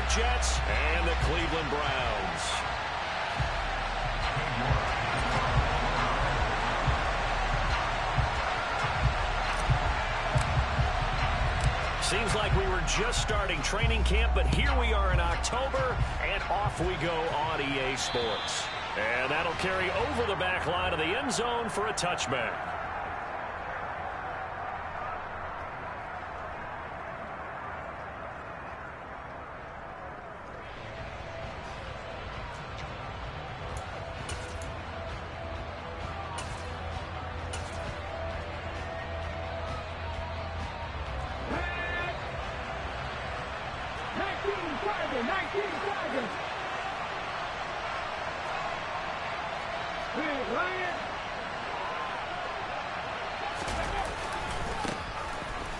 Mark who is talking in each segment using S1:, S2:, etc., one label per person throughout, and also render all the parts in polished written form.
S1: York Jets and the Cleveland Browns. Seems like we were just starting training camp, but here we are in October, and off we go on EA Sports. And that'll carry over the back line of the end zone for a touchback.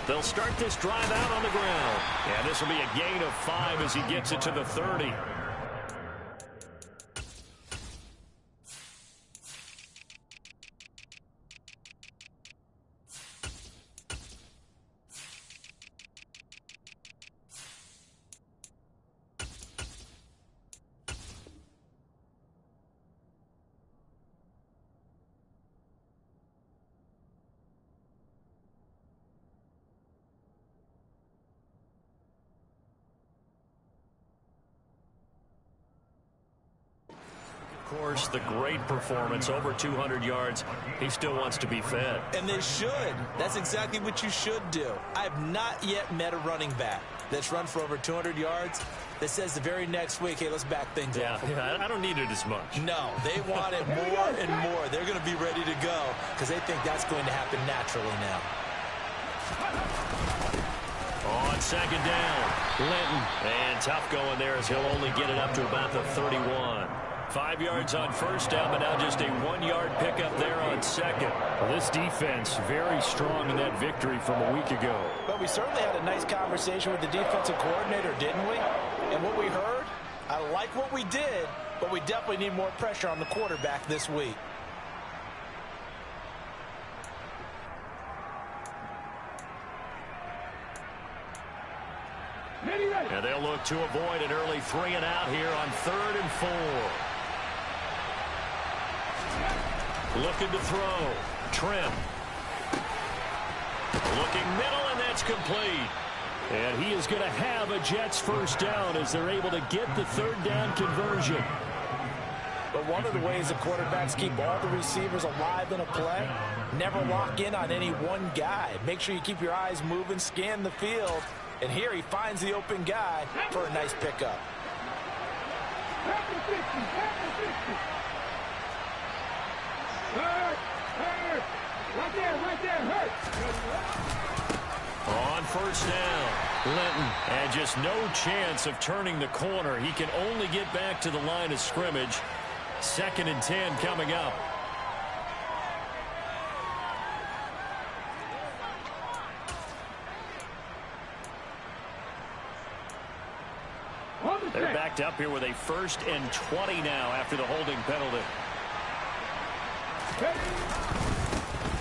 S1: They'll start this drive out on the ground. And this will be a gain of 5 as he gets it to the 30. Of course, the great performance, over 200 yards. He still wants to be fed.
S2: And they should. That's exactly what you should do. I have not yet met a running back that's run for over 200 yards that says the very next week, hey, let's back things up.
S1: Yeah, I don't need it as much.
S2: No, they want it more and more. They're going to be ready to go because they think that's going to happen naturally now.
S1: On second down, Linton. And tough going there as he'll only get it up to about the 31. 5 yards on first down, but now just a 1-yard pickup there on second.
S3: Well, this defense very strong in that victory from a week ago.
S2: But we certainly had a nice conversation with the defensive coordinator, didn't we? And what we heard, I like what we did, but we definitely need more pressure on the quarterback this week.
S1: And they'll look to avoid an early 3 and out here on 3rd and 4. Looking to throw. Trim. Looking middle, and that's complete.
S3: And he is going to have a Jets first down as they're able to get the 3rd down conversion.
S2: But one of the ways the quarterbacks keep all the receivers alive in a play, never lock in on any one guy. Make sure you keep your eyes moving, scan the field. And here he finds the open guy for a nice pickup.
S1: Right there. On first down, Linton. And just no chance of turning the corner. He can only get back to the line of scrimmage. 2nd and 10 coming up. They're backed up here with a 1st and 20 now after the holding penalty.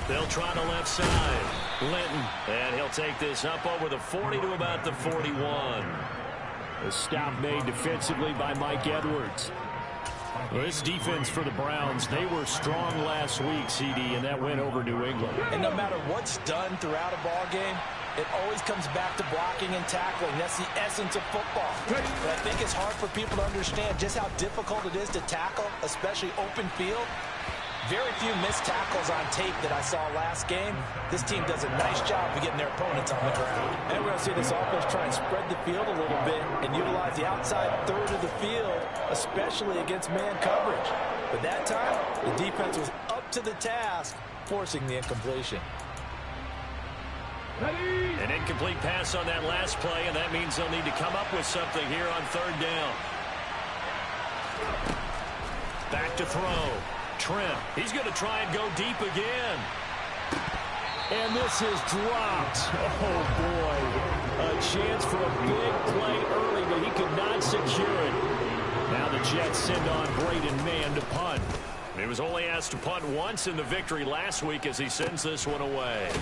S1: They'll try the left side. Linton. And he'll take this up over the 40 to about the 41.
S3: A stop made defensively by Mike Edwards. Well, this defense for the Browns, they were strong last week, CD, and that went over New England.
S2: And no matter what's done throughout a ball game, it always comes back to blocking and tackling. That's the essence of football. But I think it's hard for people to understand just how difficult it is to tackle, especially open field. Very few missed tackles on tape that I saw last game. This team does a nice job of getting their opponents on the ground. And we're going to see this offense try and spread the field a little bit and utilize the outside third of the field, especially against man coverage. But that time, the defense was up to the task, forcing the incompletion.
S1: An incomplete pass on that last play, and that means they'll need to come up with something here on 3rd down. Back to throw. Trim. He's going to try and go deep again.
S3: And this is dropped. Oh, boy. A chance for a big play early, but he could not secure it. Now the Jets send on Braden Mann to punt.
S1: He was only asked to punt once in the victory last week as he sends this one away.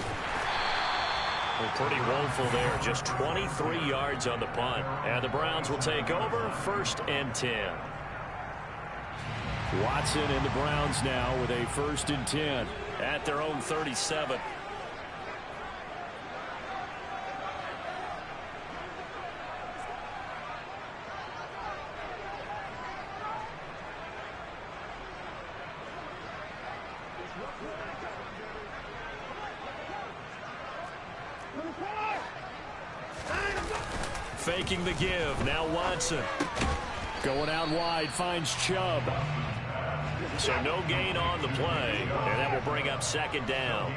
S1: Well, pretty woeful there. Just 23 yards on the punt. And the Browns will take over 1st and 10.
S3: Watson and the Browns now with a 1st and 10.
S1: At their own 37. Faking the give. Now Watson.
S3: Going out wide, finds Chubb.
S1: So no gain on the play, and that will bring up 2nd down.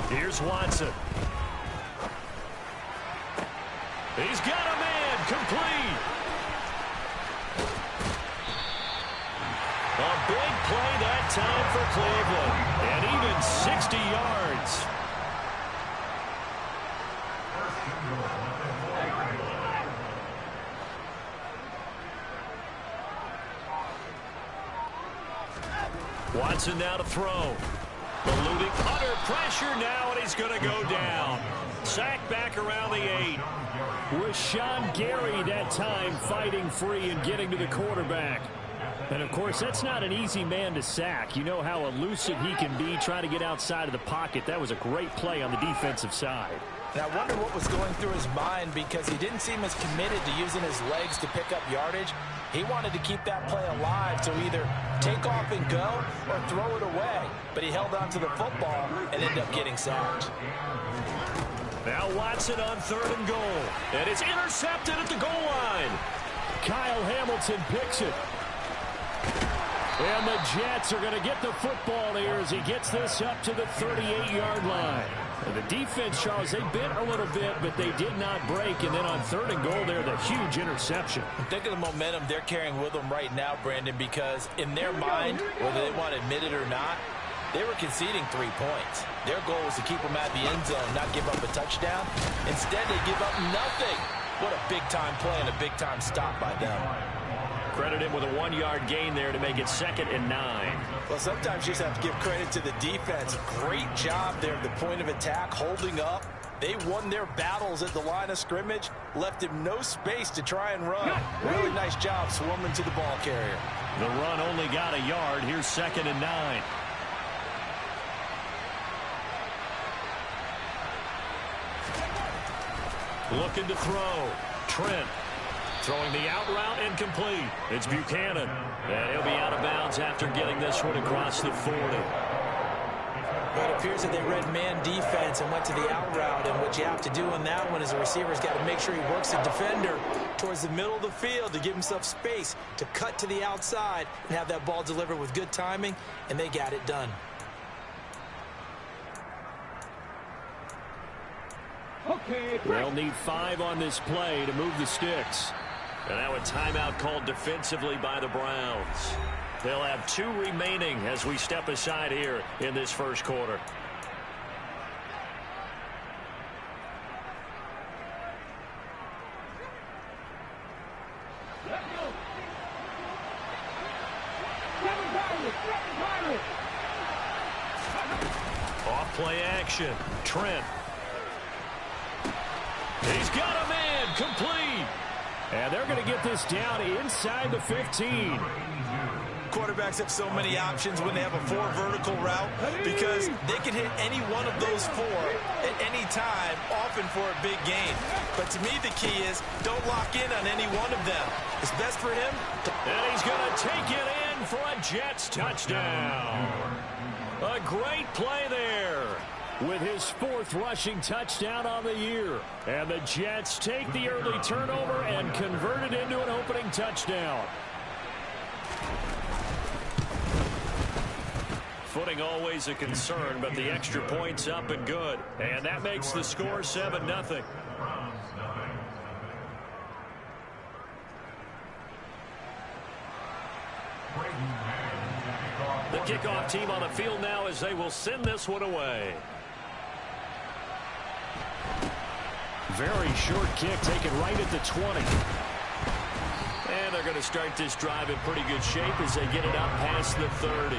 S1: Here's Watson. He's got a man, complete. A big play that time for Cleveland, and even 60 yards. Watson now to throw. Eluding under pressure now, and he's going to go down. Sacked back around the 8.
S3: With Sean Gary that time fighting free and getting to the quarterback. And, of course, that's not an easy man to sack. You know how elusive he can be trying to get outside of the pocket. That was a great play on the defensive side.
S2: And I wonder what was going through his mind, because he didn't seem as committed to using his legs to pick up yardage. He wanted to keep that play alive to either take off and go or throw it away. But he held on to the football and ended up getting sacked.
S1: Now Watson on 3rd and goal. And it's intercepted at the goal line.
S3: Kyle Hamilton picks it. And the Jets are going to get the football here as he gets this up to the 38-yard line. And the defense, Charles, they bit a little bit, but they did not break. And then on 3rd and goal there, the huge interception.
S2: Think of the momentum they're carrying with them right now, Brandon, because in their mind, whether they want to admit it or not, they were conceding 3 points. Their goal was to keep them at the end zone, not give up a touchdown. Instead, they give up nothing. What a big-time play and a big-time stop by them.
S1: Credit him with a 1-yard gain there to make it 2nd and 9.
S2: Well, sometimes you just have to give credit to the defense. Great job there at the point of attack, holding up. They won their battles at the line of scrimmage, left him no space to try and run. Really nice job swarming to the ball carrier.
S1: The run only got a yard. Here's 2nd and 9. Looking to throw. Trent. Throwing the out route, incomplete. It's Buchanan. And he'll be out of bounds after getting this one across the 40.
S2: But it appears that they read man defense and went to the out route. And what you have to do on that one is the receiver's got to make sure he works the defender towards the middle of the field to give himself space to cut to the outside and have that ball delivered with good timing, and they got it done.
S3: They'll need 5 on this play to move the sticks.
S1: And now a timeout called defensively by the Browns. They'll have 2 remaining as we step aside here in this first quarter. Off play action. Trent. He's got a man, complete.
S3: And they're going to get this down inside the 15.
S2: Quarterbacks have so many options when they have a 4 vertical route, because they can hit any one of those 4 at any time, often for a big gain. But to me, the key is don't lock in on any one of them. It's best for him.
S1: And he's going to take it in for a Jets touchdown. A great play there.
S3: With his 4th rushing touchdown on the year. And the Jets take the early turnover and convert it into an opening touchdown.
S1: Footing always a concern, but the extra point's up and good. And that makes the score 7-0. The kickoff team on the field now as they will send this one away.
S3: Very short kick taken right at the 20.
S1: And they're going to start this drive in pretty good shape as they get it up past the 30.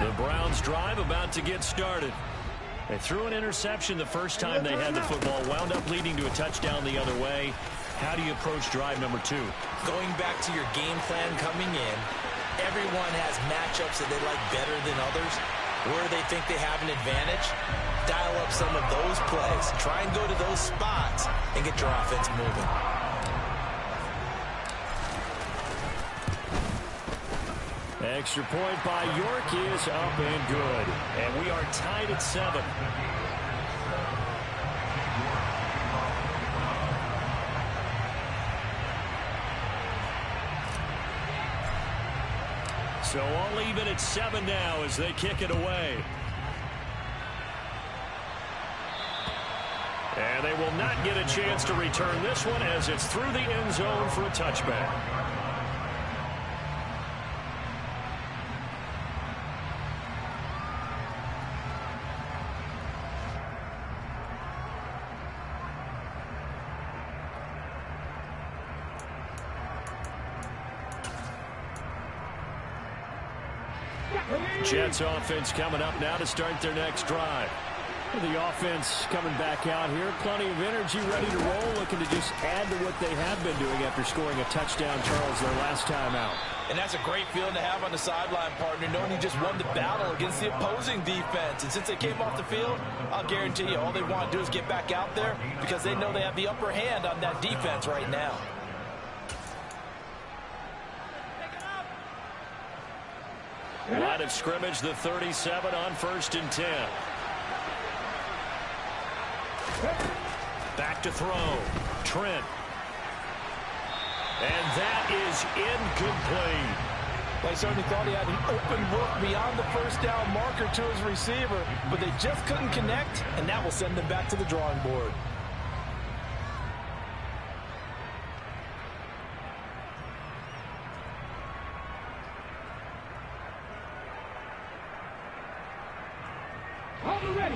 S1: The Browns drive about to get started. They threw an interception the first time they had the football, wound up leading to a touchdown the other way. How do you approach drive number 2?
S2: Going back to your game plan coming in, everyone has matchups that they like better than others. Where they think they have an advantage, dial up some of those plays. Try and go to those spots and get your offense moving.
S1: Extra point by York is up and good. And we are tied at 7. So all even at 7 now as they kick it away. And they will not get a chance to return this one as it's through the end zone for a touchback. Jets offense coming up now to start their next drive. The offense coming back out here. Plenty of energy, ready to roll, looking to just add to what they have been doing after scoring a touchdown, Charles, their last time out.
S2: And that's a great feeling to have on the sideline, partner, knowing you just won the battle against the opposing defense. And since they came off the field, I'll guarantee you all they want to do is get back out there because they know they have the upper hand on that defense right now.
S1: Line of scrimmage, the 37 on 1st and 10. Back to throw. Trent. And that is incomplete.
S2: They certainly thought he had an open look beyond the first down marker to his receiver, but they just couldn't connect, and that will send them back to the drawing board.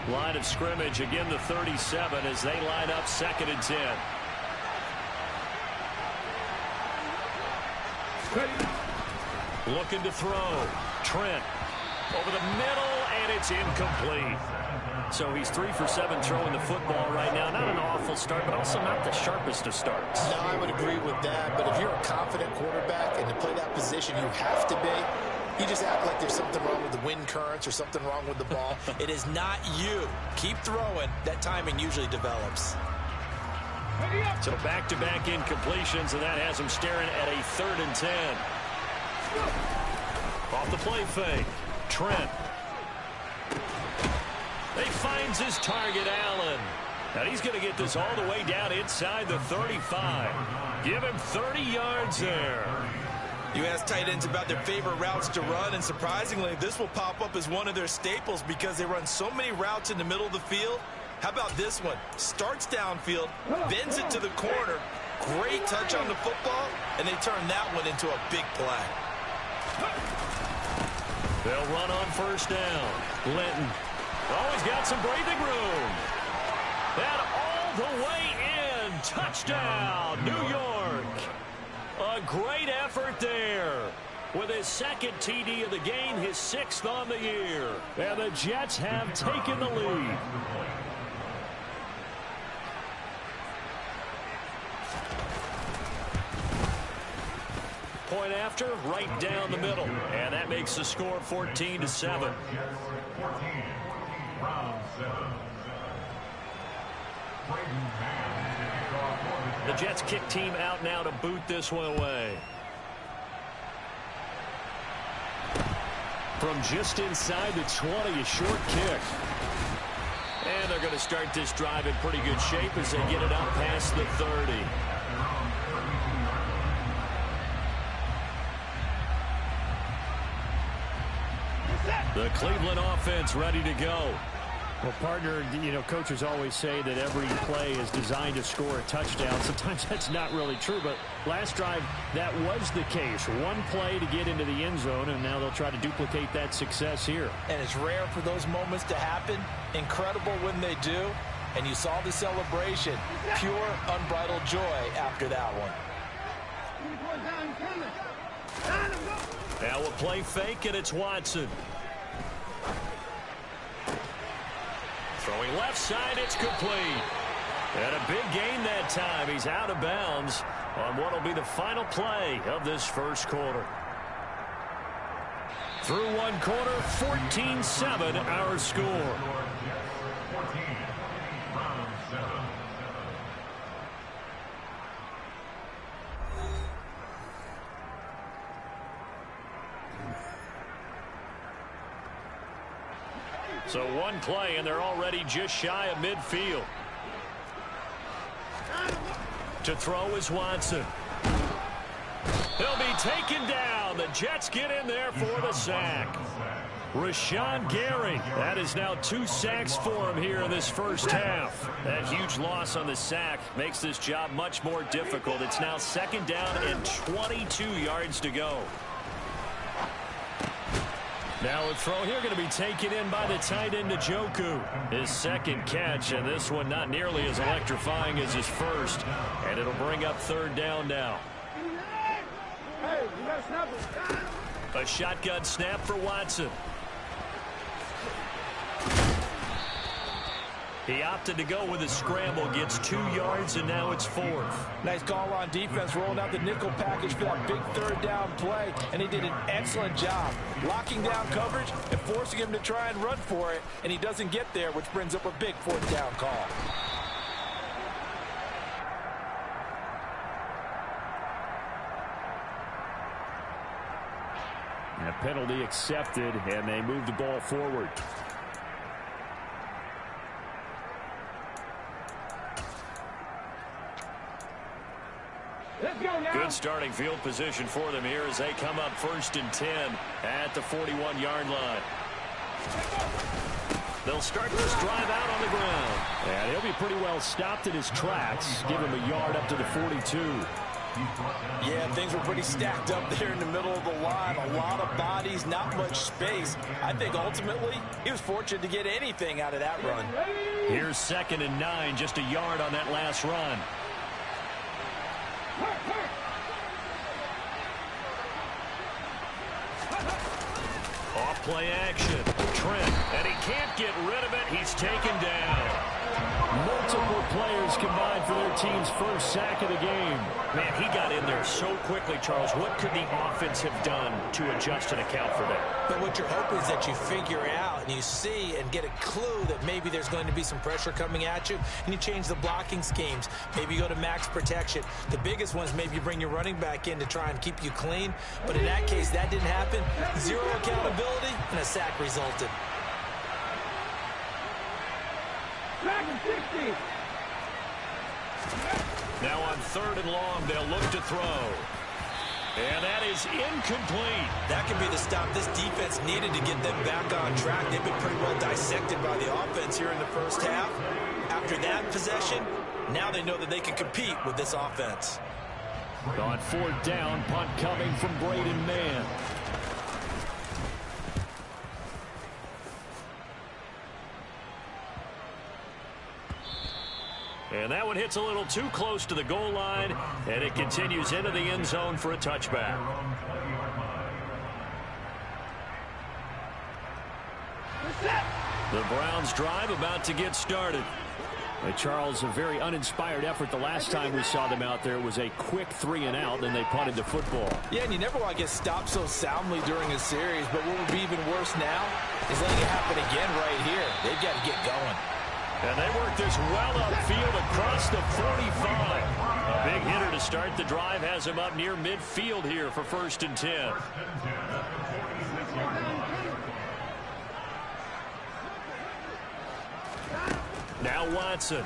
S1: Line of scrimmage, again the 37 as they line up 2nd and 10. Looking to throw. Trent over the middle, and it's incomplete. So he's 3 for 7 throwing the football right now. Not an awful start, but also not the sharpest of starts.
S4: No, I would agree with that. But if you're a confident quarterback and to play that position, you have to be. You just act like there's something wrong with the wind currents or something wrong with the ball.
S2: It is not you. Keep throwing. That timing usually develops.
S1: So back-to-back incompletions, and that has him staring at a 3rd and 10. Off the play fake. Trent. He finds his target, Allen. And he's going to get this all the way down inside the 35. Give him 30 yards there.
S2: You ask tight ends about their favorite routes to run, and surprisingly, this will pop up as one of their staples because they run so many routes in the middle of the field. How about this one? Starts downfield, bends it to the corner, great touch on the football, and they turn that one into a big play.
S1: They'll run on 1st down. Linton. Oh, he's got some breathing room. And all the way in. Touchdown, New York. A great effort there. With his 2nd TD of the game, his 6th on the year. And the Jets have taken the lead. Point after, right down the middle. And that makes the score 14-7. The Jets kick team out now to boot this one away. From just inside the 20, a short kick. And they're going to start this drive in pretty good shape as they get it up past the 30. The Cleveland offense ready to go.
S3: Well, partner, you know, coaches always say that every play is designed to score a touchdown. Sometimes that's not really true, but last drive, that was the case. One play to get into the end zone, and now they'll try to duplicate that success here.
S2: And it's rare for those moments to happen. Incredible when they do. And you saw the celebration. Pure, unbridled joy after that one.
S1: Now a play fake, and it's Watson. Throwing left side, it's complete. And a big gain that time. He's out of bounds on what will be the final play of this first quarter. Through one quarter, 14-7 our score. So one play, and they're already just shy of midfield. To throw is Watson. He'll be taken down. The Jets get in there for the sack. Rashawn Gary. That is now 2 sacks for him here in this first half. That huge loss on the sack makes this job much more difficult. It's now 2nd down and 22 yards to go. Now a throw here going to be taken in by the tight end Njoku. His second catch, and this one not nearly as electrifying as his first. And it'll bring up 3rd down now. A shotgun snap for Watson. He opted to go with a scramble, gets 2 yards, and now it's 4th.
S2: Nice call on defense, rolling out the nickel package for that big 3rd down play, and he did an excellent job locking down coverage and forcing him to try and run for it, and he doesn't get there, which brings up a big 4th down call.
S3: And a penalty accepted, and they move the ball forward.
S1: Good starting field position for them here as they come up 1st and 10 at the 41-yard line. They'll start this drive out on the ground.
S3: And he'll be pretty well stopped in his tracks. Give him a yard up to the 42.
S2: Yeah, things were pretty stacked up there in the middle of the line. A lot of bodies, not much space. I think ultimately he was fortunate to get anything out of that run.
S1: Here's 2nd and 9, just a yard on that last run. Off play action. Trent, and he can't get rid of it. He's taken down.
S3: Multiple players combined for their team's first sack of the game.
S1: Man, he got in there so quickly, Charles. What could the offense have done to adjust and account for that?
S2: But what you're hoping is that you figure out and you see and get a clue that maybe there's going to be some pressure coming at you, and you change the blocking schemes. Maybe you go to max protection. The biggest one is maybe you bring your running back in to try and keep you clean. But in that case, that didn't happen. 0 accountability, and a sack resulted.
S1: Now on 3rd and long, they'll look to throw. And that is incomplete.
S2: That could be the stop this defense needed to get them back on track. They've been pretty well dissected by the offense here in the first half. After that possession, now they know that they can compete with this offense.
S3: On 4th down, punt coming from Braden Mann.
S1: And that one hits a little too close to the goal line, and it continues into the end zone for a touchback. The Browns drive about to get started.
S3: Charles, a very uninspired effort the last time we saw them out there. It was a quick 3 and out, then they punted the football.
S2: Yeah, and you never want to get stopped so soundly during a series, but what would be even worse now is letting it happen again right here. They've got to get going.
S1: And they work this well upfield across the 45. A big hitter to start the drive has him up near midfield here for 1st and 10. Now Watson.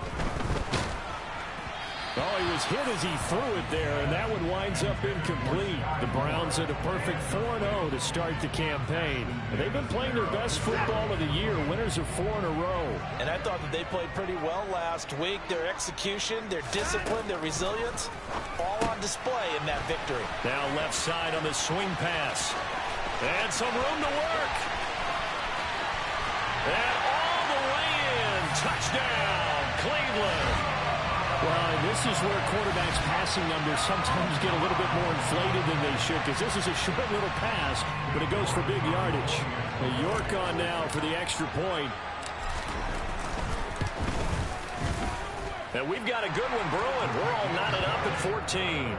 S3: Oh, he was hit as he threw it there, and that one winds up incomplete. The Browns at a perfect 4-0 to start the campaign. And they've been playing their best football of the year. Winners of 4 in a row.
S2: And I thought that they played pretty well last week. Their execution, their discipline, their resilience, all on display in that victory.
S1: Now left side on the swing pass. And some room to work. And all the way in. Touchdown, Cleveland.
S3: Well, and this is where quarterbacks' passing numbers sometimes get a little bit more inflated than they should, because this is a short little pass, but it goes for big yardage. York on now for the extra point.
S1: And we've got a good one brewing. We're all knotted up at 14.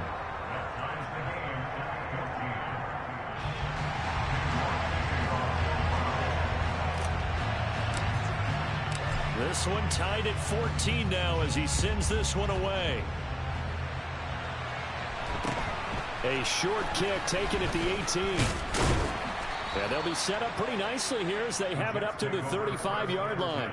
S1: This one tied at 14 now as he sends this one away.
S3: A short kick taken at the 18. And they'll be set up pretty nicely here as they have it up to the 35-yard line.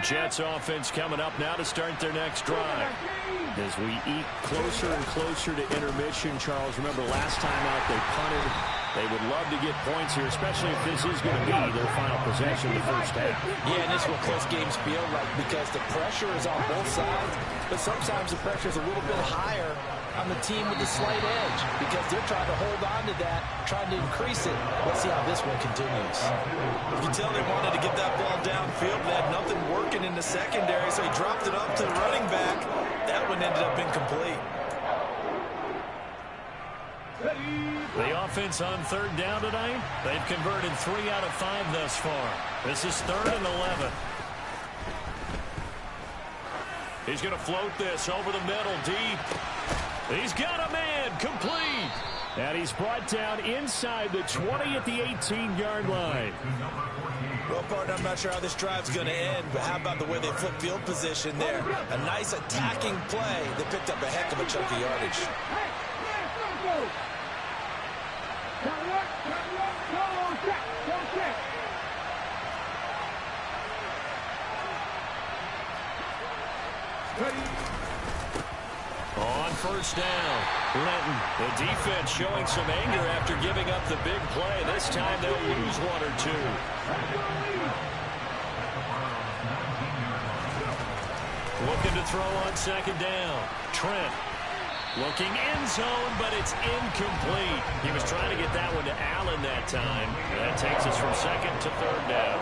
S1: Jets offense coming up now to start their next drive.
S3: As we eat closer and closer to intermission, Charles, remember last time out they punted. They would love to get points here, especially if this is going to be their final possession in the first half.
S2: Yeah, and this is what close games feel like because the pressure is on both sides, but sometimes the pressure is a little bit higher on the team with the slight edge because they're trying to hold on to that, trying to increase it. Let's see how this one continues.
S5: You can tell they wanted to get that ball downfield. They had nothing working in the secondary, so he dropped it up to the running back. That one ended up incomplete.
S1: The offense on third down tonight, they've converted 3 out of 5 thus far. This is 3rd and 11. He's going to float this over the middle, deep. He's got a man, complete.
S3: And he's brought down inside the 20 at the 18-yard line.
S5: Well, partner, I'm not sure how this drive's going to end, but how about the way they flip field position there? A nice attacking play that picked up a heck of a chunk of yardage.
S1: On first down, Linton. The defense showing some anger after giving up the big play. This time they'll lose 1 or 2. Looking to throw on second down. Trent looking end zone, but it's incomplete. He was trying to get that one to Allen that time. That takes us from 2nd to 3rd down.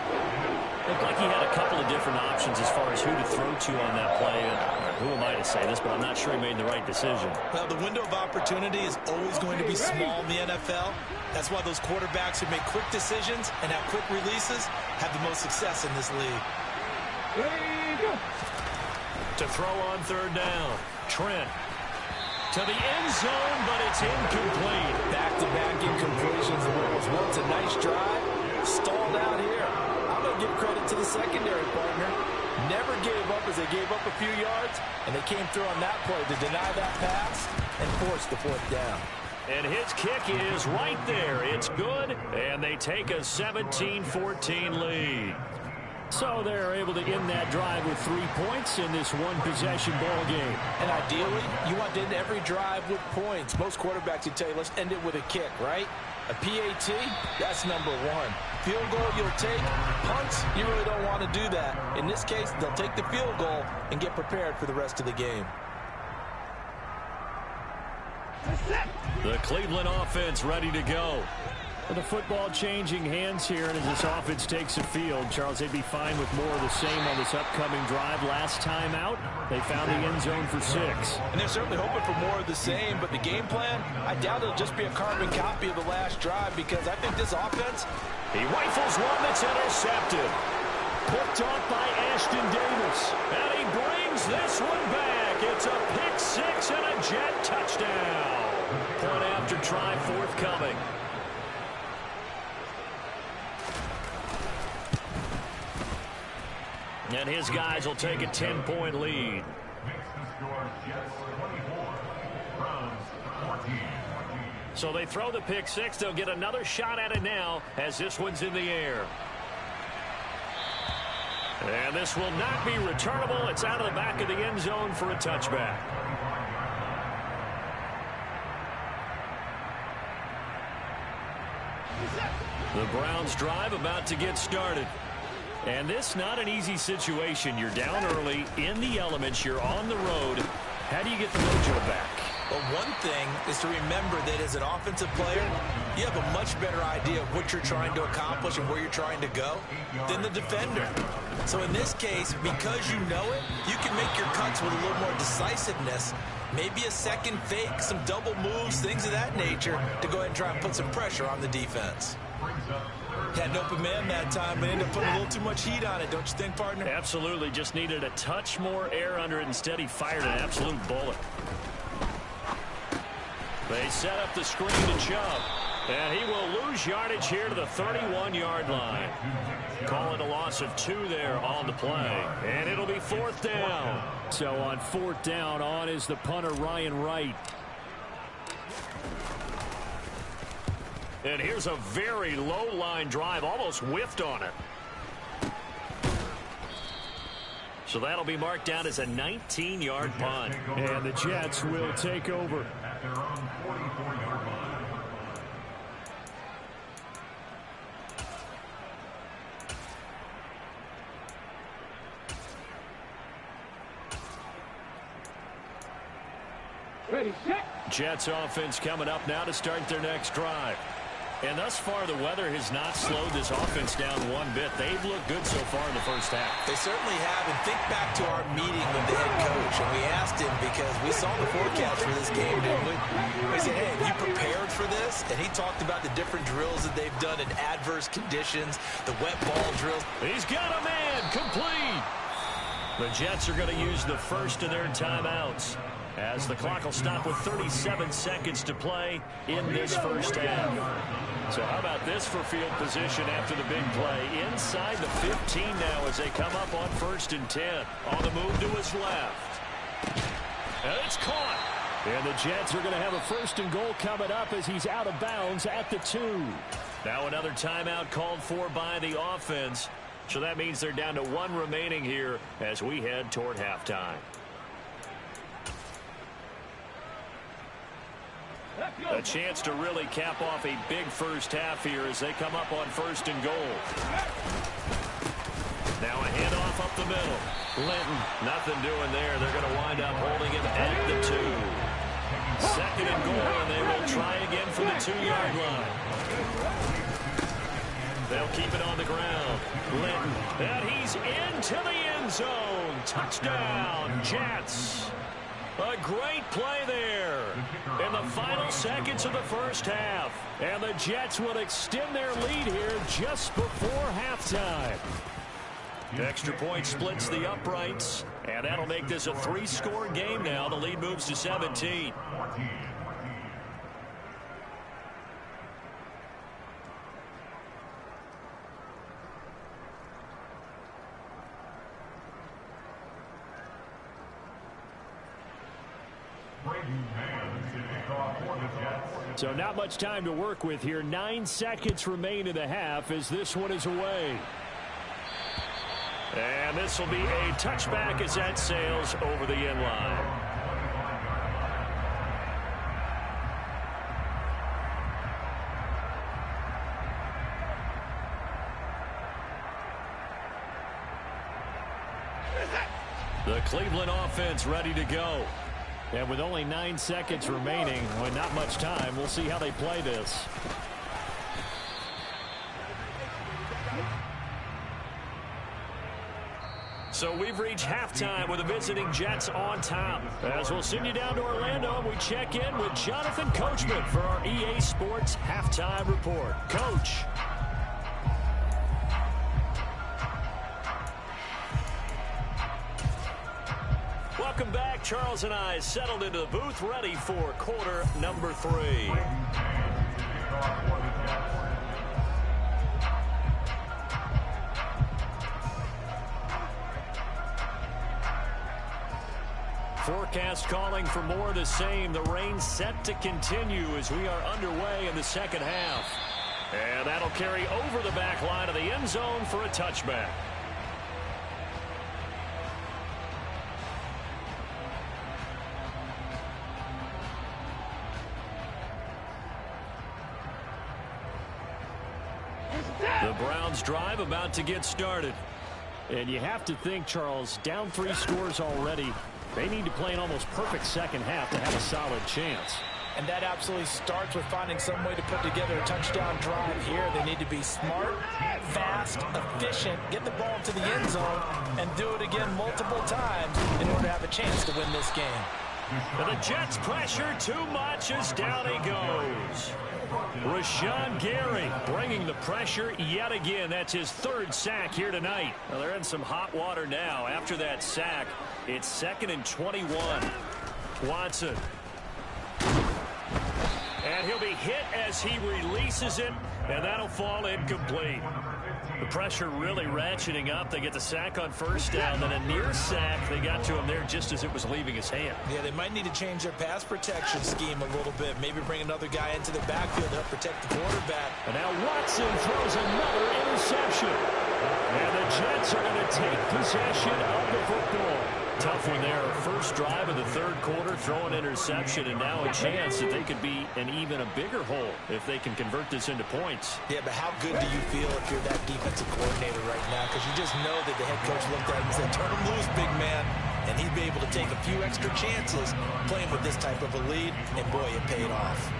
S1: Looked like he had a couple of different options as far as who to throw to on that play. And who am I to say this, but I'm not sure he made the right decision.
S5: Well, the window of opportunity is always going to be small in the NFL. That's why those quarterbacks who make quick decisions and have quick releases have the most success in this league.
S1: To throw on third down, Trent to the end zone, but it's incomplete.
S2: Back-to-back incompletions. What was once a nice drive stalled out here. I'm going to give credit to the secondary partner. Never gave up as they gave up a few yards, and they came through on that play to deny that pass and force the 4th down.
S1: And his kick is right there. It's good, and they take a 17-14 lead.
S3: So they're able to end that drive with 3 points in this one-possession ball game.
S2: And ideally, you want to end every drive with points. Most quarterbacks would tell you, let's end it with a kick, right? A PAT, that's number 1. Field goal you'll take. Punts, you really don't want to do that. In this case, they'll take the field goal and get prepared for the rest of the game.
S1: The Cleveland offense ready to go.
S3: With the football changing hands here, and as this offense takes the field, Charles, they'd be fine with more of the same on this upcoming drive. Last time out, they found the end zone for 6.
S2: And they're certainly hoping for more of the same, but the game plan, I doubt it'll just be a carbon copy of the last drive because I think this offense...
S1: He rifles one that's intercepted.
S3: Picked off by Ashton Davis.
S1: And he brings this one back. It's a pick 6 and a Jet touchdown. Point after try forthcoming. And his guys will take a 10-point lead. So they throw the pick six. They'll get another shot at it now as this one's in the air. And this will not be returnable. It's out of the back of the end zone for a touchback. The Browns drive about to get started. And this not an easy situation. You're down early, in the elements, you're on the road. How do you get the mojo back?
S5: Well, one thing is to remember that as an offensive player, you have a much better idea of what you're trying to accomplish and where you're trying to go than the defender. So in this case, because you know it, you can make your cuts with a little more decisiveness, maybe a second fake, some double moves, things of that nature, to go ahead and try and put some pressure on the defense. Had an open man that time, but ended up putting a little too much heat on it, don't you think, partner?
S1: Absolutely. Just needed a touch more air under it. Instead, he fired an absolute bullet. They set up the screen to Chubb. And he will lose yardage here to the 31-yard line. Call it a loss of 2 there on the play. And it'll be 4th down.
S3: So on 4th down, on is the punter, Ryan Wright.
S1: And here's a very low-line drive, almost whiffed on it. So that'll be marked down as a 19-yard punt.
S3: And the Jets will take over.
S1: Jets offense coming up now to start their next drive. And thus far, the weather has not slowed this offense down one bit. They've looked good so far in the first half.
S5: They certainly have. And think back to our meeting with the head coach. And we asked him, because we saw the forecast for this game, didn't we? We said, hey, have you prepared for this? And he talked about the different drills that they've done in adverse conditions, the wet ball drills.
S1: He's got a man, complete. The Jets are going to use the first of their timeouts, as the clock will stop with 37 seconds to play in this first half. So how about this for field position after the big play? Inside the 15 now as they come up on 1st and 10. On the move to his left. And it's caught.
S3: And the Jets are going to have a 1st and goal coming up as he's out of bounds at the 2.
S1: Now another timeout called for by the offense. So that means they're down to 1 remaining here as we head toward halftime. A chance to really cap off a big first half here as they come up on 1st and goal. Now a handoff up the middle. Linton, nothing doing there. They're going to wind up holding him at the 2. 2nd and goal, and they will try again from the 2-yard line. They'll keep it on the ground. Linton, and he's into the end zone. Touchdown, Jets. A great play there in the final seconds of the first half.
S3: And the Jets will extend their lead here just before halftime.
S1: Extra point splits the uprights, and that'll make this a 3-score game now. The lead moves to 17.
S3: So not much time to work with here. 9 seconds remain in the half as this one is away.
S1: And this will be a touchback as that sails over the end line. The Cleveland offense ready to go.
S3: And with only 9 seconds remaining, with not much time, we'll see how they play this.
S1: So we've reached halftime with the visiting Jets on top. As we'll send you down to Orlando, we check in with Jonathan Coachman for our EA Sports Halftime Report. Coach. Welcome back. Charles and I settled into the booth, ready for quarter number 3. Forecast calling for more of the same. The rain set to continue as we are underway in the second half. And that'll carry over the back line of the end zone for a touchback. The Browns drive about to get started.
S3: And you have to think, Charles, down 3 scores already. They need to play an almost perfect second half to have a solid chance.
S2: And that absolutely starts with finding some way to put together a touchdown drive here. They need to be smart, fast, efficient, get the ball to the end zone, and do it again multiple times in order to have a chance to win this game.
S1: And the Jets pressure too much as down he goes. Rashawn Gary bringing the pressure yet again. That's his 3rd sack here tonight. Well, they're in some hot water now. After that sack, it's 2nd and 21. Watson. And he'll be hit as he releases it, and that'll fall incomplete. The pressure really ratcheting up. They get the sack on 1st down, then a near sack. They got to him there just as it was leaving his hand.
S2: Yeah, they might need to change their pass protection scheme a little bit. Maybe bring another guy into the backfield to help protect the quarterback.
S3: And now Watson throws another interception. And the Jets are going to take possession of the football.
S1: Tough one there. First drive of the 3rd quarter, throw an interception, and now a chance that they could be in even a bigger hole if they can convert this into points.
S2: Yeah, but how good do you feel if you're that defensive coordinator right now? Because you just know that the head coach looked at him and said, turn him loose, big man. And he'd be able to take a few extra chances playing with this type of a lead, and boy, it paid off.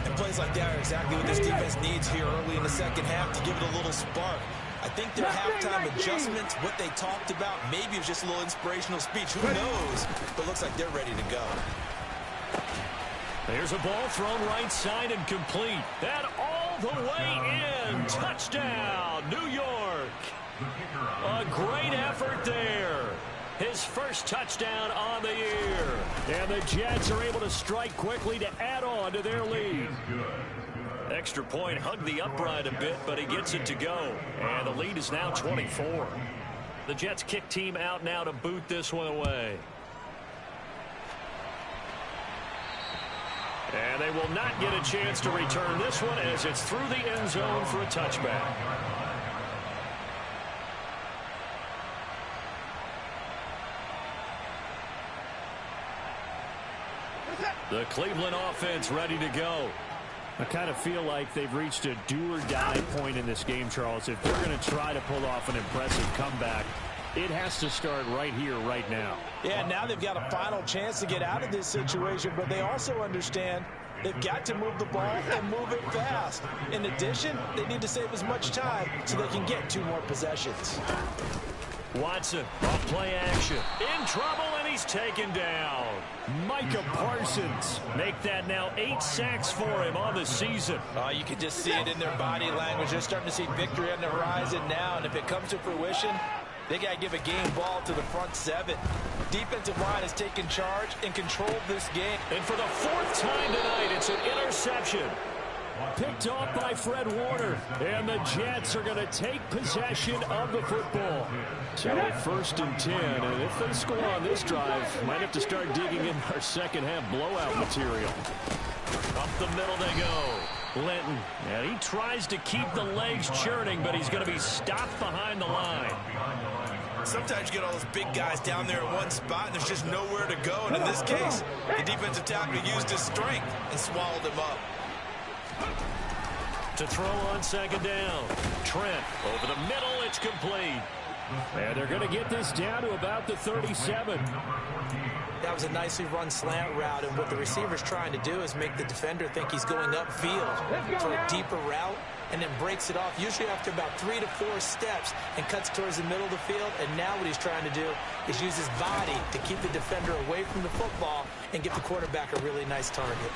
S2: And plays like that are exactly what this defense needs here early in the second half to give it a little spark. I think their halftime adjustments, what they talked about, maybe it was just a little inspirational speech. Who knows? But it looks like they're ready to go.
S1: There's a ball thrown right side and complete. That all the way in. Touchdown, New York. A great effort there. His 1st touchdown on the year.
S3: And the Jets are able to strike quickly to add on to their lead.
S1: Extra point, hugged the upright a bit, but he gets it to go. And the lead is now 24. The Jets kick team out now to boot this one away. And they will not get a chance to return this one as it's through the end zone for a touchback. The Cleveland offense ready to go.
S3: I kind of feel like they've reached a do-or-die point in this game, Charles. If they're going to try to pull off an impressive comeback, it has to start right here, right now.
S2: Yeah, now they've got a final chance to get out of this situation, but they also understand they've got to move the ball and move it fast. In addition, they need to save as much time so they can get 2 more possessions.
S1: Watson, off play action. In trouble, and he's taken down.
S3: Micah Parsons.
S1: Make that now 8 sacks for him on the season.
S2: You can just see it in their body language. They're starting to see victory on the horizon now, and if it comes to fruition, they got to give a game ball to the front 7. Defensive line has taken charge and controlled this game.
S1: And for the 4th time tonight, it's an interception.
S3: Picked off by Fred Warner. And the Jets are going to take possession of the football. So 1st and 10. And if they score on this drive, might have to start digging in our second half blowout material.
S1: Up the middle they go. Linton. And he tries to keep the legs churning, but he's going to be stopped behind the line.
S5: Sometimes you get all those big guys down there in one spot, and there's just nowhere to go. And in this case, the defensive tackle used his strength and swallowed him up.
S1: To throw on 2nd down. Trent over the middle. It's complete.
S3: And they're going to get this down to about the 37.
S2: That was a nicely run slant route, and what the receiver's trying to do is make the defender think he's going upfield for a deeper route, and then breaks it off, usually after about 3 to 4 steps, and cuts towards the middle of the field. And now what he's trying to do is use his body to keep the defender away from the football and give the quarterback a really nice target.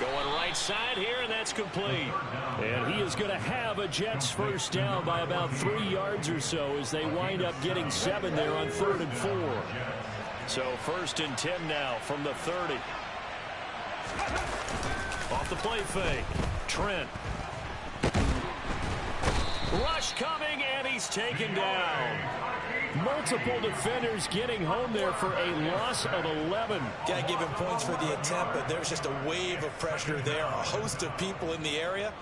S1: Going right side here, and that's complete.
S3: And he is going to have a Jets 1st down by about 3 yards or so as they wind up getting 7 there on 3rd and 4.
S1: So 1st and 10 now from the 30. Off the play fake. Trent. Rush coming, and he's taken down.
S3: Multiple defenders getting home there for a loss of 11.
S5: Got to give him points for the attempt, but there's just a wave of pressure there. A host of people in the area.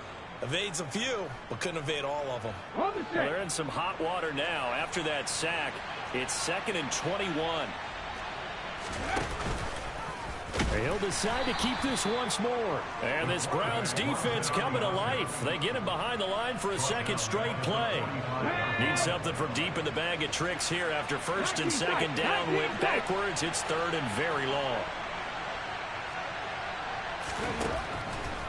S5: Evades a few, but couldn't evade all of them.
S1: Well, they're in some hot water now. After that sack, it's 2nd and 21.
S3: He'll decide to keep this once more.
S1: And this Browns defense coming to life. They get him behind the line for a second straight play. Need something from deep in the bag of tricks here after 1st and 2nd down went backwards. It's 3rd and very long.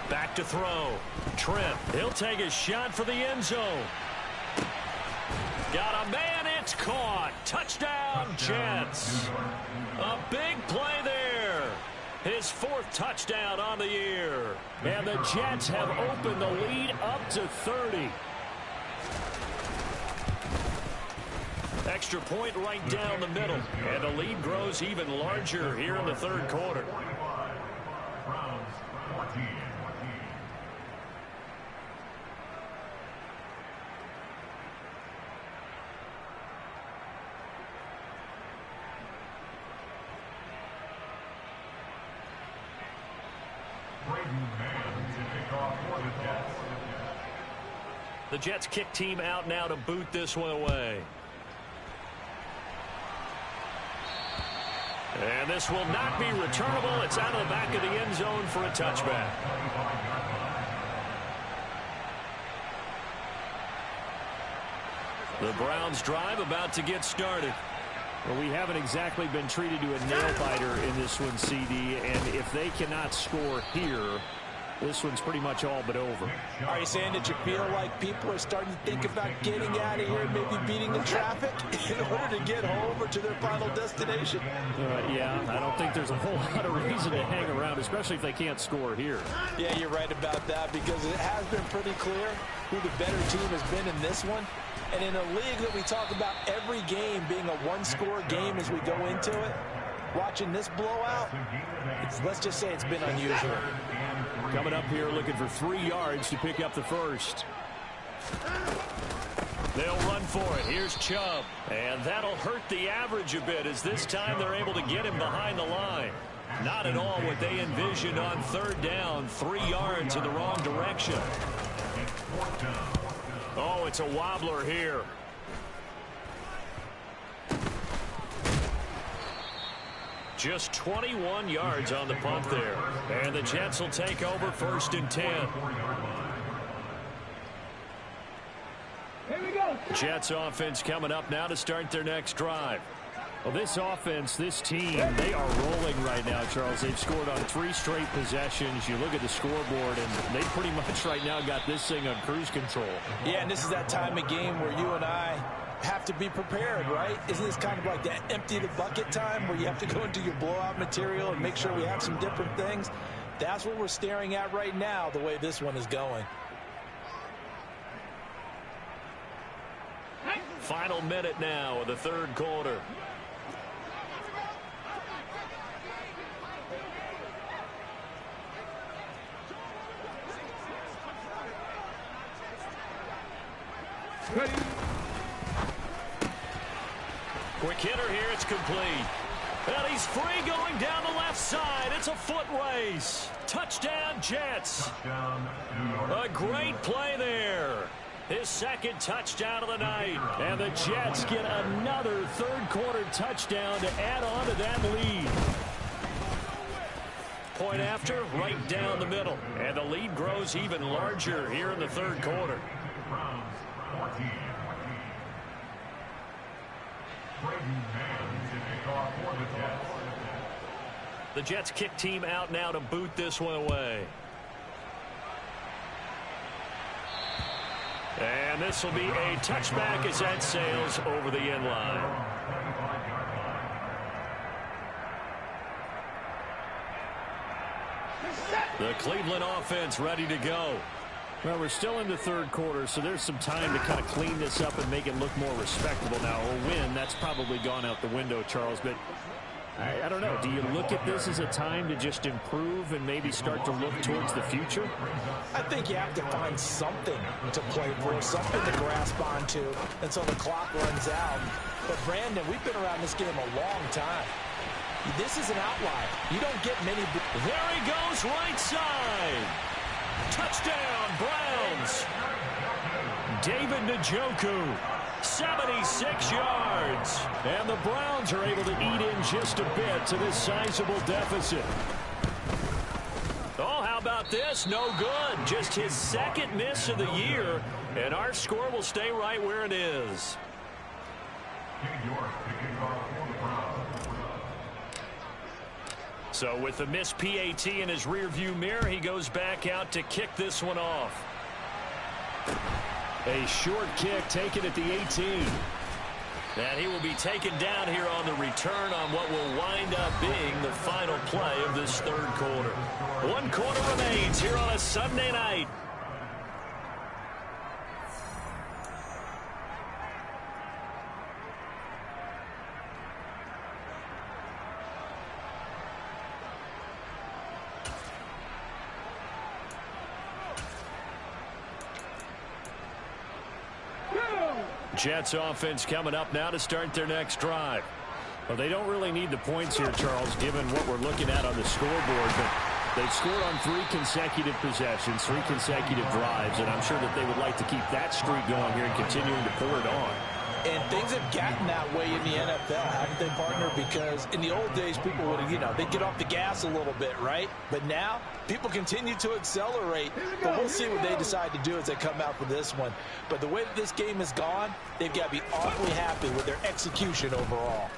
S1: Back to throw. Trent, he'll take a shot for the end zone. Got a man, it's caught. Touchdown, Jets. A big play there. His 4th touchdown on the year.
S3: And the Jets have opened the lead up to 30.
S1: Extra point right down the middle. And the lead grows even larger here in the 3rd quarter. The Jets kick team out now to boot this one away. And this will not be returnable. It's out of the back of the end zone for a touchback. The Browns drive about to get started.
S3: Well, we haven't exactly been treated to a nail-biter in this one, CD, and if they cannot score here, this one's pretty much all but over.
S2: Are you saying that you feel like people are starting to think about getting out of here and maybe beating the traffic in order to get home or to their final destination?
S3: Yeah, I don't think there's a whole lot of reason to hang around, especially if they can't score here.
S2: Yeah, you're right about that because it has been pretty clear who the better team has been in this one. And in a league that we talk about every game being a one-score game as we go into it, watching this blowout, let's just say it's been unusual.
S3: Coming up here looking for 3 yards to pick up the 1st.
S1: They'll run for it. Here's Chubb. And that'll hurt the average a bit as this time they're able to get him behind the line. Not at all what they envisioned on 3rd down. 3 yards in the wrong direction. Oh, it's a wobbler here. Just 21 yards on the punt there. And the Jets will take over 1st and 10.
S6: Here we go.
S1: Jets offense coming up now to start their next drive.
S3: Well, this offense, this team, they are rolling right now, Charles. They've scored on 3 straight possessions. You look at the scoreboard, and they pretty much right now got this thing on cruise control.
S2: Yeah, and this is that time of game where you and I have to be prepared, right? Isn't this kind of like that empty the bucket time where you have to go into your blowout material and make sure we have some different things? That's what we're staring at right now, the way this one is going.
S1: Final minute now of the 3rd quarter.
S6: Ready.
S1: Quick hitter here. It's complete. And he's free going down the left side. It's a foot race. Touchdown, Jets. A great play there. His 2nd touchdown of the night.
S3: And the Jets get another 3rd quarter touchdown to add on to that lead.
S1: Point after, right down the middle. And the lead grows even larger here in the 3rd quarter. The Jets kick team out now to boot this one away. And this will be a touchback as that sails over the end line. The Cleveland offense ready to go.
S3: Well, we're still in the 3rd quarter, so there's some time to kind of clean this up and make it look more respectable. Now, a win, that's probably gone out the window, Charles, but I don't know. Do you look at this as a time to just improve and maybe start to look towards the future?
S2: I think you have to find something to play for, something to grasp onto until the clock runs out. But, Brandon, we've been around this game a long time. This is an outlier. You don't get many.
S3: There he goes, right side. Touchdown, Browns. David Njoku. 76 yards. And the Browns are able to eat in just a bit to this sizable deficit. Oh, how about this? No good. Just his second miss of the year. And our score will stay right where it is. So with the missed PAT in his rearview mirror, he goes back out to kick this one off. A short kick taken at the 18. And he will be taken down here on the return on what will wind up being the final play of this third quarter. 1 quarter remains here on a Sunday night. Jets offense coming up now to start their next drive. Well, they don't really need the points here, Charles, given what we're looking at on the scoreboard. But they've scored on 3 consecutive possessions, 3 consecutive drives, and I'm sure that they would like to keep that streak going here and continuing to pour it on.
S2: And things have gotten that way in the NFL, haven't they, partner? Because in the old days, people would, they'd get off the gas a little bit, right? But now, people continue to accelerate. But we'll see what they decide to do as they come out for this one. But the way that this game has gone, they've got to be awfully happy with their execution overall.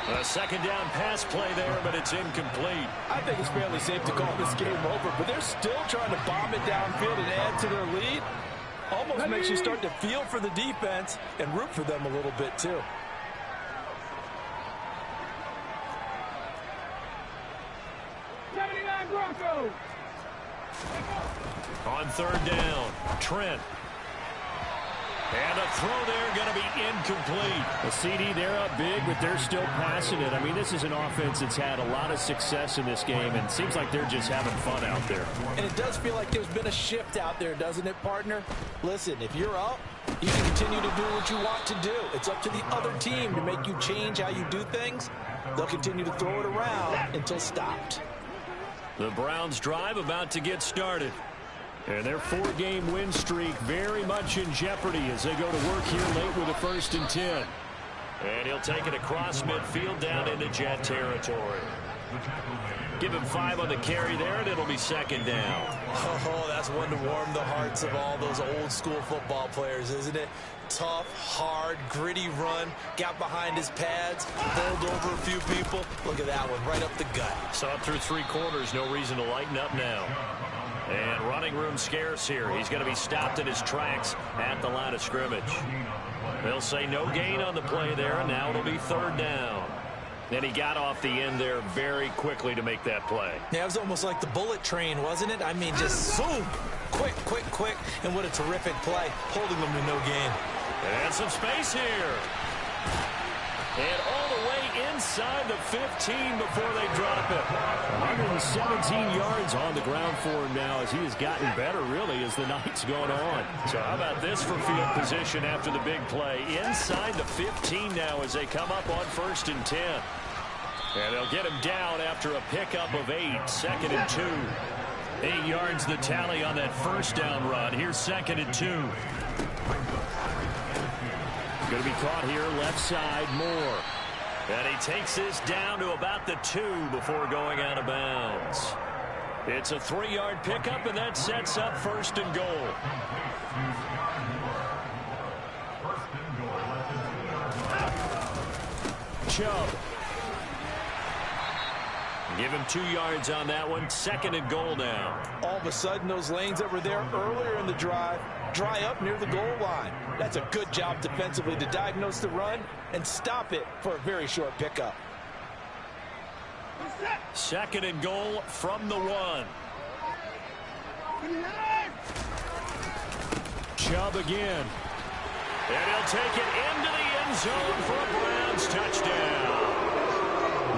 S3: A second down pass play there, but it's incomplete.
S2: I think it's fairly safe to call this game over, but they're still trying to bomb it downfield and add to their lead. Almost makes you start to feel for the defense and root for them a little bit, too.
S3: On third down, Trent. And a throw there going to be incomplete. The CD, they're up big, but they're still passing it. I mean, this is an offense that's had a lot of success in this game, and it seems like they're just having fun out there.
S2: And it does feel like there's been a shift out there, doesn't it, partner? Listen, if you're up, you can continue to do what you want to do. It's up to the other team to make you change how you do things. They'll continue to throw it around until stopped.
S3: The Browns drive about to get started. And their 4-game win streak very much in jeopardy as they go to work here late with a 1st and 10. And he'll take it across midfield down into Jet territory. Give him 5 on the carry there, and it'll be 2nd down.
S5: Oh, that's one to warm the hearts of all those old school football players, isn't it? Tough, hard, gritty run. Got behind his pads, bowled over a few people. Look at that one, right up the gut.
S3: Saw it through 3 quarters. No reason to lighten up now. And running room scarce here. He's going to be stopped in his tracks at the line of scrimmage. They'll say no gain on the play there, and now it'll be 3rd down. And he got off the end there very quickly to make that play.
S5: Yeah, it was almost like the bullet train, wasn't it? I mean, just zoom. Quick, quick, quick. And what a terrific play, holding them to no gain.
S3: And some space here. And all the way inside the 15 before they drop it. 117 yards on the ground for him now as he has gotten better, really, as the night's going on. So how about this for field position after the big play? Inside the 15 now as they come up on 1st and 10. And they'll get him down after a pickup of 8, 2nd and 2. 8 yards the tally on that 1st down run. Here's 2nd and 2. Going to be caught here left side, Moore. And he takes this down to about the 2 before going out of bounds. It's a 3-yard pickup, and that sets up 1st and goal. Chubb. Give him 2 yards on that one. 2nd and goal now.
S2: All of a sudden, those lanes that were there earlier in the drive dry up near the goal line. That's a good job defensively to diagnose the run and stop it for a very short pickup.
S3: 2nd and goal from the 1. Chubb again.
S1: And he'll take it into the end zone for a Browns touchdown.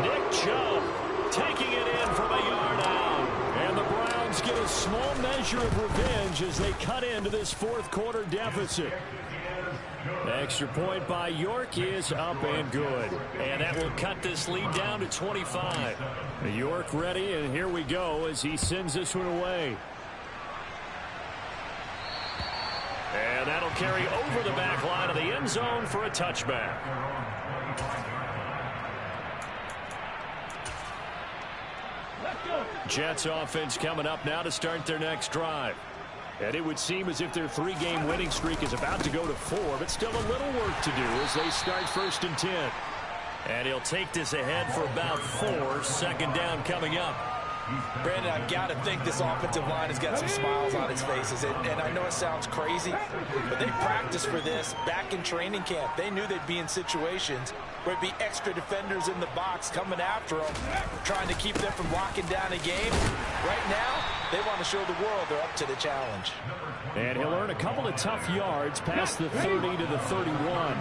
S1: Nick Chubb taking it in from a yard out.
S3: And the Browns get a small measure of revenge as they cut into this fourth quarter deficit. Extra point by York is up and good.
S1: And that will cut this lead down to 25.
S3: York ready, and here we go as he sends this one away.
S1: And that'll carry over the back line of the end zone for a touchback. Jets offense coming up now to start their next drive.
S3: And it would seem as if their three-game winning streak is about to go to 4, but still a little work to do as they start 1st and 10.
S1: And he'll take this ahead for about 4. Second down coming up.
S2: Brandon, I've got to think this offensive line has got some smiles on its faces. And I know it sounds crazy, but they practiced for this back in training camp. They knew they'd be in situations where it'd be extra defenders in the box coming after them, trying to keep them from locking down a game. Right now, they want to show the world they're up to the challenge.
S3: And he'll earn a couple of tough yards past the 30 to the 31.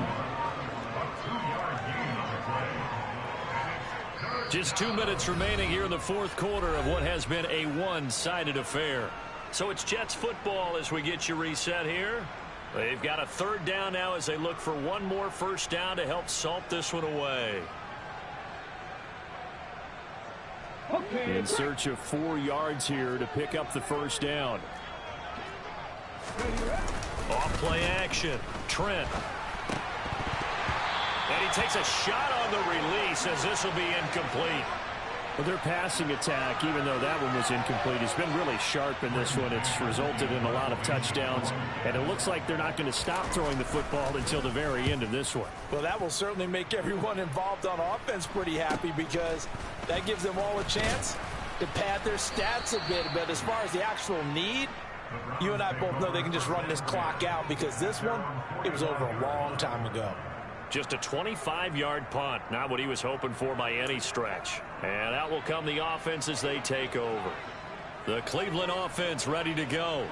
S1: Just 2 minutes remaining here in the fourth quarter of what has been a one-sided affair. So it's Jets football as we get you reset here. They've got a third down now as they look for one more first down to help salt this one away.
S3: In search of 4 yards here to pick up the first down.
S1: Off play action. Trent. And he takes a shot on the release as this will be incomplete.
S3: Well, their passing attack, even though that one was incomplete, has been really sharp in this one. It's resulted in a lot of touchdowns, and it looks like they're not going to stop throwing the football until the very end of this one.
S2: Well, that will certainly make everyone involved on offense pretty happy because that gives them all a chance to pad their stats a bit. But as far as the actual need, you and I both know they can just run this clock out because this one, it was over a long time ago.
S1: Just a 25-yard punt. Not what he was hoping for by any stretch. And out will come the offense as they take over. The Cleveland offense ready to go.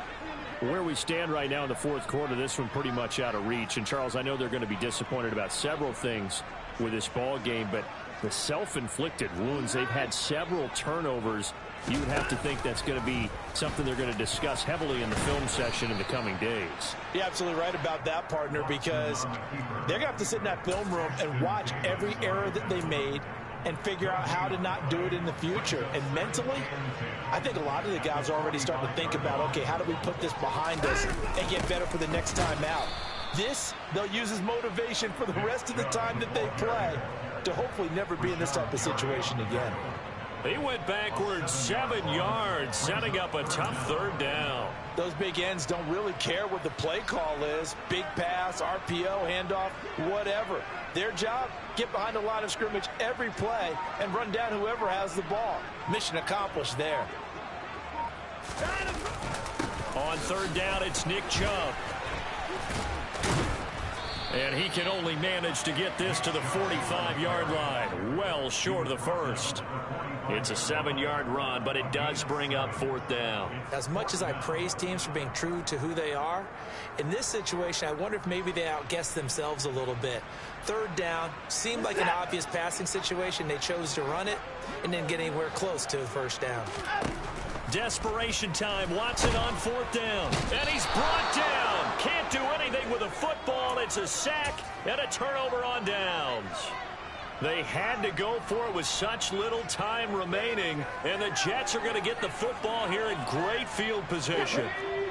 S3: Where we stand right now in the fourth quarter, this one pretty much out of reach. And, Charles, I know they're going to be disappointed about several things with this ball game, but the self-inflicted wounds, they've had several turnovers. You would have to think that's going to be something they're going to discuss heavily in the film session in the coming days.
S2: You're absolutely right about that, partner, because they're going to have to sit in that film room and watch every error that they made and figure out how to not do it in the future. And mentally, I think a lot of the guys are already starting to think about, okay, how do we put this behind us and get better for the next time out? This, they'll use as motivation for the rest of the time that they play to hopefully never be in this type of situation again.
S1: He went backwards 7 yards, setting up a tough third down.
S2: Those big ends don't really care what the play call is. Big pass, RPO, handoff, whatever. Their job, get behind the line of scrimmage every play and run down whoever has the ball. Mission accomplished there.
S1: On third down, it's Nick Chubb. And he can only manage to get this to the 45-yard line. Well short of the first. It's a 7-yard run, but it does bring up fourth down.
S7: As much as I praise teams for being true to who they are, in this situation, I wonder if maybe they outguessed themselves a little bit. Third down seemed like an obvious passing situation. They chose to run it and didn't get anywhere close to the first down.
S1: Desperation time. Watson on fourth down. And he's brought down. Can't do anything with a football. It's a sack and a turnover on downs. They had to go for it with such little time remaining, and the Jets are going to get the football here in great field position.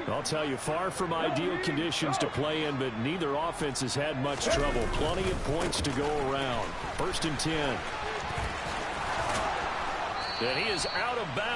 S3: I'll tell you, far from ideal conditions to play in, but neither offense has had much trouble. Plenty of points to go around. 1st and 10.
S1: And he is out of bounds.